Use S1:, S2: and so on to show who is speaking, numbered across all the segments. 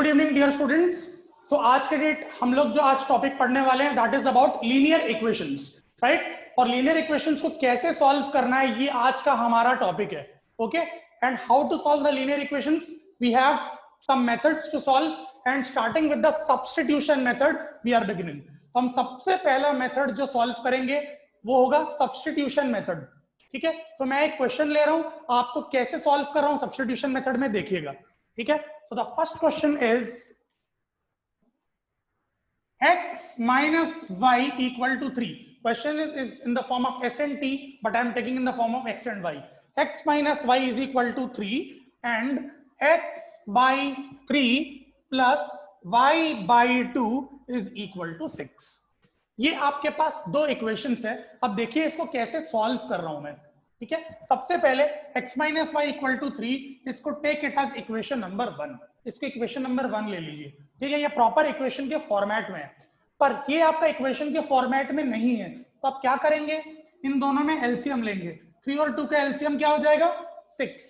S1: Good evening dear students. So आज के date हम लोग जो आज टॉपिक पढ़ने वाले हैं that is about linear equations, right. और लीनियर इक्वेशंस को कैसे सॉल्व करना है ये आज का हमारा टॉपिक है, okay. And how to solve the linear equations, we have some methods to solve and starting with the substitution method we are beginning. हम सबसे पहला मेथड जो सॉल्व करेंगे वो होगा सब्स्टिट्यूशन मेथड, ठीक है। तो मैं एक क्वेश्चन ले रहा हूं, आपको कैसे सॉल्व कर रहा हूं सब्स्टिट्यूशन मेथड में देखिएगा, ठीक है। So the first question is x minus y equal to 3. Question is in the form of s and t, but I am taking in the form of x and y. X minus y is equal to 3 and x by 3 plus y by 2 is equal to 6. ये आपके पास दो equations है। अब देखिए इसको कैसे solve कर रहा हूं मैं, ठीक है। सबसे पहले x minus y equal to 3, इसको take it as equation number 1, इसको इक्वेशन नंबर 1 ले लीजिए, ठीक है। ये प्रॉपर इक्वेशन के फॉर्मेट में है, पर ये आपका इक्वेशन के फॉर्मेट में नहीं है। तो आप क्या करेंगे, इन दोनों में एलसीएम लेंगे। 3 और 2 का एलसीएम क्या हो जाएगा 6।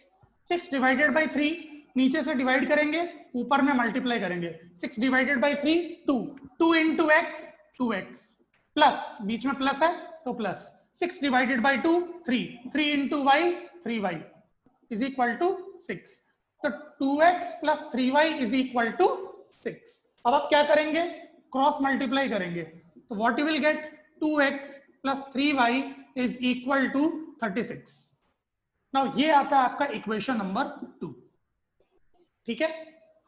S1: 6 डिवाइडेड बाई 3, नीचे से डिवाइड करेंगे ऊपर में मल्टीप्लाई करेंगे। 6 divided by 3 2, 2 into x 2x plus, बीच में प्लस है तो plus 6 divided by 2 3, 3 into y 3y is equal to 6। तो 2x plus 3y is equal to 6। अब आप क्या करेंगे, क्रॉस मल्टीप्लाई करेंगे, तो what you will get 2x plus 3y is equal to 36। Now ये आता है आपका इक्वेशन नंबर 2, ठीक है।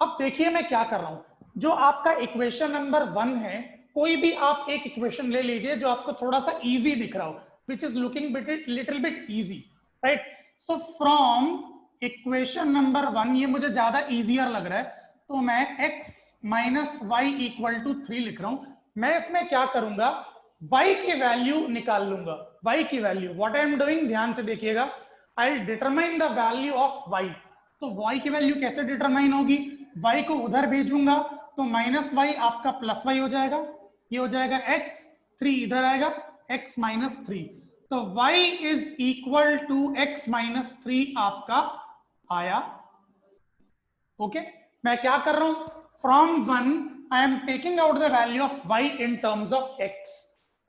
S1: अब देखिए मैं क्या कर रहा हूं, जो आपका इक्वेशन नंबर 1 है, कोई भी आप एक इक्वेशन ले लीजिए जो आपको थोड़ा सा इजी दिख रहा हो, which is looking little bit easy, right? So from equation number 1, ये मुझे ज्यादा easier लग रहा है, तो मैं x minus y equal to 3 लिख रहा हूं। मैं इसमें क्या करूंगा, y की वैल्यू निकाल लूंगा। y की value, what I am doing, ध्यान से देखिएगा, I'll determine the value of y। तो y की वैल्यू कैसे डिटरमाइन होगी, y को उधर भेजूंगा तो माइनस y आपका प्लस y हो जाएगा, ये हो जाएगा x, 3 इधर आएगा x माइनस 3, तो y is equal to x minus 3 आपका आया, ओके। मैं क्या कर रहा हूं, from 1 I am taking out the value of y in terms of x।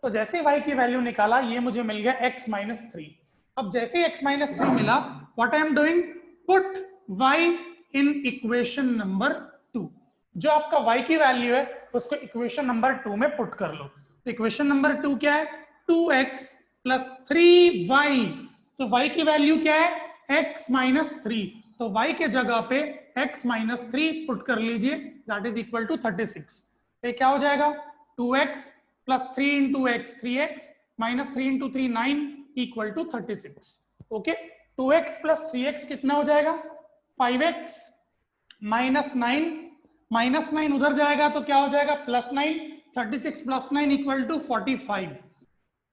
S1: तो जैसे y की वैल्यू निकाला, ये मुझे मिल गया x माइनस 3। अब जैसे x माइनस 3 मिला, what I am doing, put y in equation number 2। जो आपका y की वैल्यू है उसको इक्वेशन नंबर 2 में पुट कर लो। तो इक्वेशन नंबर 2 क्या है, 2x प्लस 3y। तो y की वैल्यू क्या है, x माइनस 3, तो y के जगह पे x माइनस 3 पुट कर लीजिए, दैट इज इक्वल टू 36। ये क्या हो जाएगा, 2x plus 3 into x 3x minus 3 into 3 9 equal to 36, okay. 2x plus 3x कितना हो जाएगा, 5x माइनस 9, माइनस 9 उधर जाएगा तो क्या हो जाएगा प्लस 9, 36 प्लस 9 इक्वल टू 45।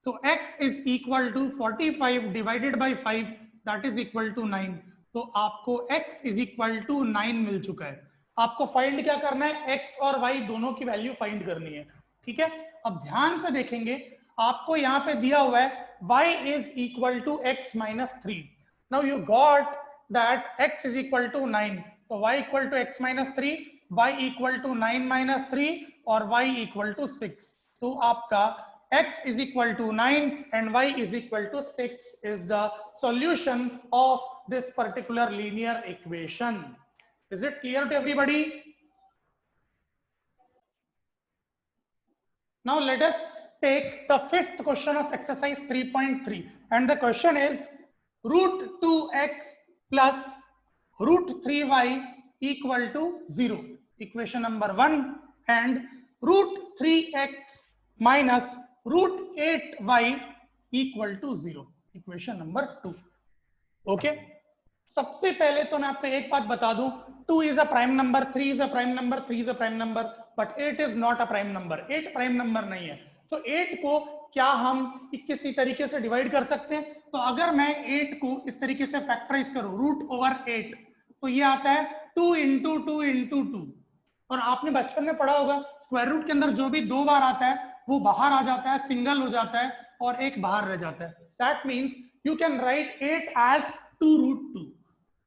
S1: तो x is equal to 45 divided by 5, that is equal to 9। तो आपको x इज इक्वल टू 9 मिल चुका है। आपको फाइंड क्या करना है, x और y दोनों की वैल्यू फाइंड करनी है, ठीक है। अब ध्यान से देखेंगे, आपको यहाँ पे दिया हुआ है y is equal to x minus 3। Now you got that x is equal to 9, तो y equal to x minus 3, y equal to 9 minus 3 और y इक्वल टू 6। तो आपका x is equal to 9 and y is equal to 6 is the solution of this particular linear equation. Is it clear to everybody? Now let us take the fifth question of exercise 3.3 and the question is root 2x plus root 3y equal to 0. Equation number 1 and root 3x minus root 8y equal to 0. Equation number 2. Okay. सबसे पहले तो मैं आपको एक बात बता दूं, 2 is a prime number, 3 is a prime number, 3 is a prime number, but 8 is not a prime number. 8 prime number नहीं है। तो 8 को क्या हम किसी तरीके से डिवाइड कर सकते हैं, तो अगर मैं 8 को इस तरीके से फैक्टराइज करूं, रूट ओवर 8, तो ये आता है 2 इंटू 2 इंटू 2। और आपने बचपन में पढ़ा होगा, स्क्वायर रूट के अंदर जो भी 2 बार आता है वो बाहर आ जाता है, सिंगल हो जाता है और एक बाहर रह जाता है। That means you can write 8 as 2 root 2।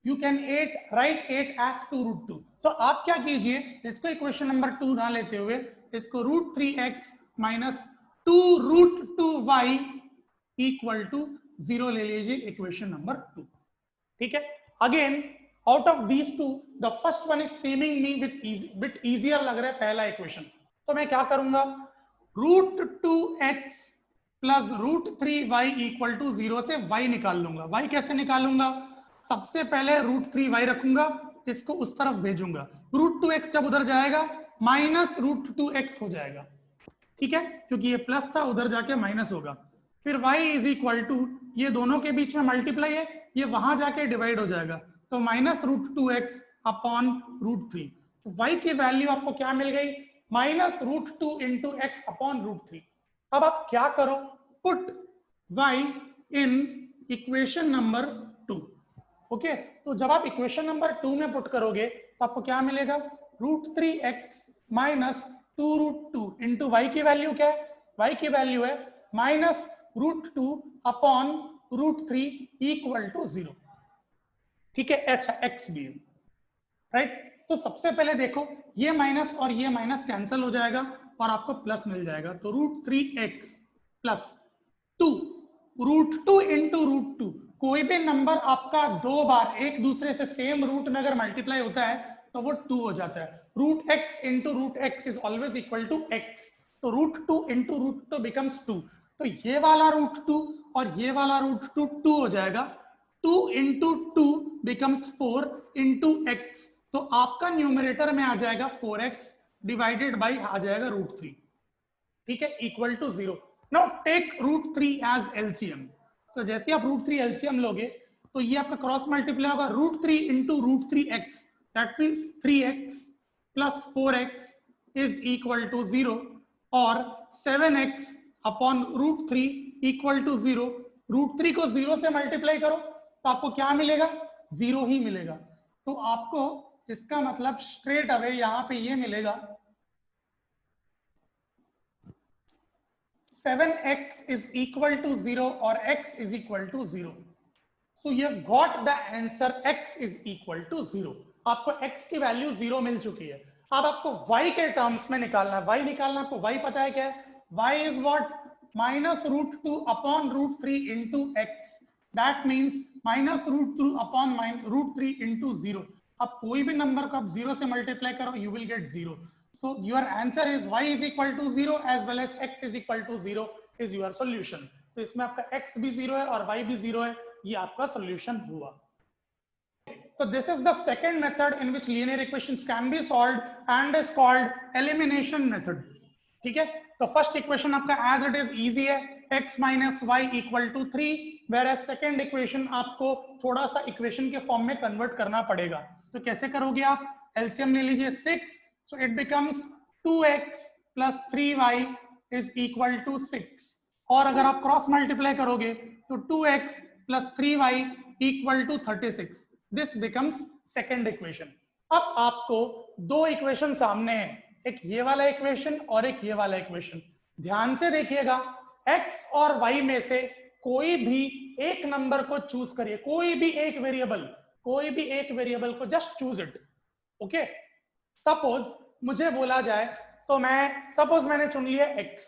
S1: you can write 8 as 2 root 2. तो आप क्या कीजिए, इसको इक्वेशन नंबर 2 ना लेते हुए इसको √3x minus 2 √2y equal to 0 ले लीजिए, इक्वेशन नंबर 2. ठीक है. Again out of these two the first one is seeming me bit easier लग रहा है पहला इक्वेशन. तो मैं क्या करूंगा, √2x plus √3y equal to 0 से y निकाल लूंगा. y कैसे निकालूंगा, सबसे पहले √3y रखूंगा, इसको उस तरफ भेजूंगा. √2x जब उधर जाएगा माइनस √2x हो जाएगा. ठीक है, क्योंकि ये प्लस था उधर जाके माइनस होगा. फिर y इज इक्वल टू, ये दोनों के बीच में मल्टीप्लाई है, ये वहां जाके डिवाइड हो जाएगा, तो माइनस √2x अपॉन √3. तो y की वैल्यू आपको क्या मिल गई, माइनस √2 इंटू एक्स अपॉन √3. अब आप क्या करो, put y in equation number 2. Okay, तो जब आप इक्वेशन नंबर 2 में पुट करोगे तो आपको क्या मिलेगा, √3x माइनस 2√2 इंटू वाई की वैल्यू क्या है, y की वैल्यू है माइनस √2 अपॉन √3 इक्वल टू 0. ठीक है, अच्छा x भी है, राइट. तो सबसे पहले देखो, ये माइनस और ये माइनस कैंसिल हो जाएगा और आपको प्लस मिल जाएगा. तो √3x प्लस 2 √2 इंटू √2, कोई भी नंबर आपका दो बार एक दूसरे से सेम रूट में अगर मल्टीप्लाई होता है तो वो 2 हो जाता है. √x into √x is always equal to x. तो √2 इंटू √2 बिकम्स 2. तो ये वाला √2 और ये वाला √2 2 हो जाएगा. 2 इंटू 2 बिकम्स 4 इंटू x. तो आपका न्यूमरेटर में आ जाएगा 4x डिवाइडेड बाई आ जाएगा √3. ठीक है, equal to 0. Now take √3 as LCM. तो जैसे आप √3 एलसीएम लोगे तो ये आपका क्रॉस मल्टीप्लाई होगा, √3 into √3x, that means 3x plus 4x is equal to 0 और 7x अपॉन √3 इक्वल टू 0. √3 को 0 से मल्टीप्लाई करो तो आपको क्या मिलेगा, 0 ही मिलेगा. तो आपको इसका मतलब स्ट्रेट अवे यहां पे ये मिलेगा 7x is equal to 0 और x is equal to 0. So you have got the answer, x is equal to 0. आपको x की वैल्यू 0 मिल चुकी है. अब आपको y के टर्म्स में निकालना है. y निकालना, आपको y पता है क्या है, y is what, minus √2 upon √3 into x. That means minus √2 upon √3 into 0. अब कोई भी नंबर को आप 0 से मल्टीप्लाई करो, you will get 0. So your answer is y is equal to 0 as well as x is equal to 0 is your solution. तो इसमें आपका x भी 0 है और y भी 0 है, ये आपका solution हुआ. So this is the second method in which linear equations can be solved and is called elimination method. ठीक है, तो फर्स्ट इक्वेशन आपका as it is easy है, x minus y equal to 3, whereas second equation आपको थोड़ा सा equation के form में कन्वर्ट करना पड़ेगा. तो कैसे करोगे आप, एलसीएम ले लीजिए 6. So it becomes 2x plus 3y is equal to 6. और अगर आप क्रॉस मल्टीप्लाई करोगे तो 2x plus 3y equal to 36. This becomes second equation. अब आपको दो इक्वेशन सामने हैं, एक ये वाला इक्वेशन और एक ये वाला इक्वेशन. ध्यान से देखिएगा, x और y में से कोई भी एक नंबर को चूज करिए, कोई भी एक वेरिएबल को just choose it. Okay, suppose मुझे बोला जाए तो सपोज मैंने चुन लिया x.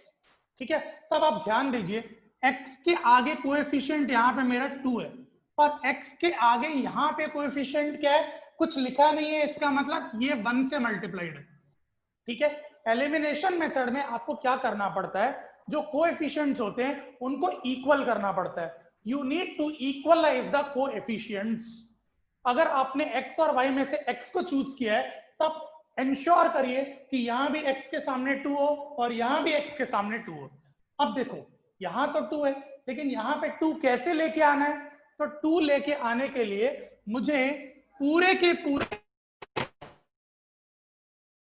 S1: ठीक है, तब आप ध्यान दीजिए, x के आगे कोएफिशिएंट यहाँ पे मेरा 2 है और x के आगे यहाँ पे कोएफिशिएंट क्या है, कुछ लिखा नहीं है, इसका मतलब ये 1 से मल्टीप्लाइड है. ठीक है, एलिमिनेशन मेथड में आपको क्या करना पड़ता है, जो कोएफिशिएंट्स होते हैं उनको इक्वल करना पड़ता है. You need to equalize the coefficients. अगर आपने x और y में से x को चूज किया है तब इंश्योर करिए कि यहां भी x के सामने 2 हो और यहां भी x के सामने 2 हो. अब देखो, यहां तो 2 है लेकिन यहां पे 2 कैसे लेके आना है, तो 2 लेके आने के लिए मुझे पूरे के पूरे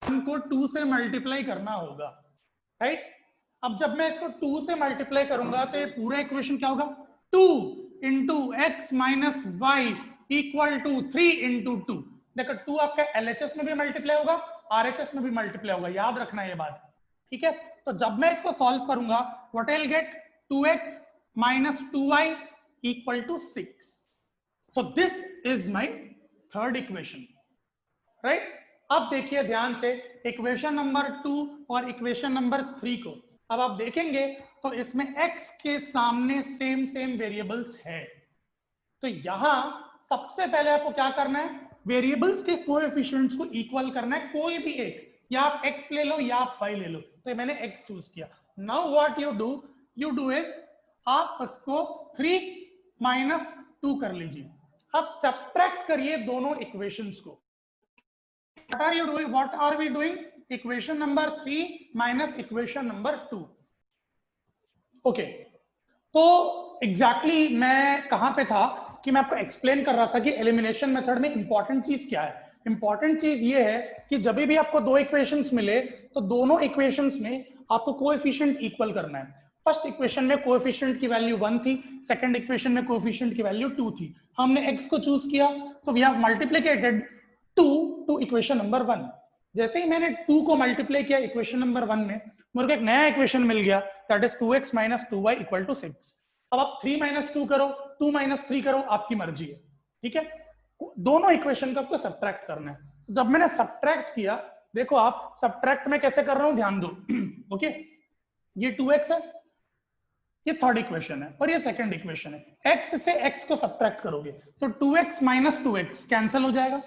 S1: को 2 से मल्टीप्लाई करना होगा, राइट. अब जब मैं इसको 2 से मल्टीप्लाई करूंगा तो ये पूरा इक्वेशन क्या होगा, 2 into x minus y equal to 3 into 2. देखो 2 आपका LHS में भी मल्टीप्लाई होगा, RHS में भी मल्टीप्लाई होगा, याद रखना ये बात. ठीक है, तो जब मैं इसको सॉल्व करूंगा, what I will get, 2x minus 2y equal to 6. So this is my third equation, right. अब देखिए ध्यान से इक्वेशन नंबर 2 और इक्वेशन नंबर 3 को अब आप देखेंगे तो इसमें x के सामने सेम सेम वेरिएबल्स है। तो यहां सबसे पहले आपको क्या करना है, वेरिएबल्स के कोएफिशिएंट्स को इक्वल करना है, कोई भी एक, या आप x ले लो या आप y ले लो। तो मैंने x चूज किया। Now what you do is आप इसको 3 माइनस 2 कर लीजिए। अब सब्ट्रैक्ट करिए दोनों इक्वेशंस को। What are you doing? What are we doing? Equation number 3 minus equation number 2. Okay. तो exactly मैं कहां पे था कि मैं आपको एक्सप्लेन कर रहा था कि एलिमिनेशन मेथड में इंपॉर्टेंट चीज क्या है। इंपॉर्टेंट चीज ये है कि जब भी आपको दो इक्वेशंस मिले तो दोनों इक्वेशंस में आपको कोएफिशिएंट इक्वल करना है। फर्स्ट इक्वेशन में कोएफिशिएंट की वैल्यू 1 थी, सेकंड इक्वेशन में कोएफिशिएंट की वैल्यू 2 थी। हमने x को चूज किया, so we have multiplicated 2 to equation number 1। जैसे ही मैंने 2 को मल्टीप्लाई किया इक्वेशन नंबर 1 में, मेरे को एक नया इक्वेशन मिल गया, that is 2x minus 2y equal to 6। अब आप 3 माइनस 2 करो, 2 माइनस 3 करो, आपकी मर्जी है, ठीक है। दोनों इक्वेशन का आपको सब्ट्रैक्ट करना है। जब मैंने सब्ट्रैक्ट किया, देखो आप सब्ट्रैक्ट में कैसे कर रहा हूं, ध्यान दो। ओके, ये 2x है, ये थर्ड इक्वेशन है और ये सेकंड इक्वेशन है। x से x को सब्ट्रैक्ट करोगे तो 2x माइनस 2x कैंसिल हो जाएगा,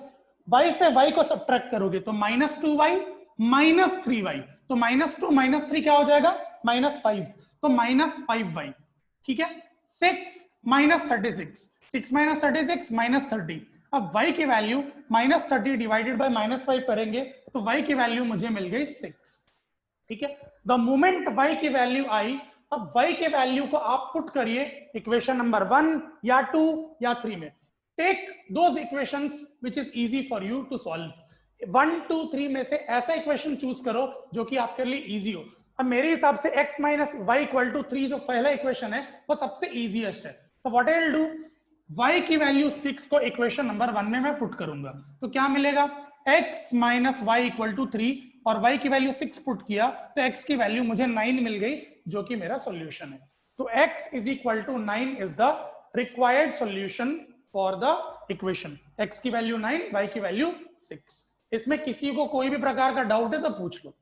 S1: y से y को सब्ट्रैक्ट करोगे तो माइनस 2y माइनस 3y, तो माइनस 2 माइनस 3 क्या हो जाएगा, माइनस 5, तो माइनस 5y, ठीक है। 6 माइनस 36, 6 माइनस 36 माइनस 30। अब y की value minus 30 divided by minus 5 करेंगे तो y की वैल्यू मुझे मिल गई 6, ठीक है। द मोमेंट y की वैल्यू आई, अब y के वैल्यू को आप पुट करिए इक्वेशन नंबर 1 या 2 या 3 में। Take those equations which is easy for you to solve. 1 2 3 में से ऐसा इक्वेशन चूज करो जो कि आपके लिए इजी हो। अब मेरे हिसाब से x minus y equal to 3 जो पहला इक्वेशन है वो सबसे इजीएस्ट है। तो what I will do, y की वैल्यू 6 को इक्वेशन नंबर 1 में मैं पुट करूंगा तो क्या मिलेगा, x minus y equal to 3 और y की वैल्यू 6 पुट किया तो x की वैल्यू मुझे 9 मिल गई जो कि मेरा सॉल्यूशन है। तो x is equal to 9 is the required solution for the equation. x की वैल्यू 9, y की वैल्यू 6। इसमें किसी को कोई भी प्रकार का डाउट है तो पूछ लो।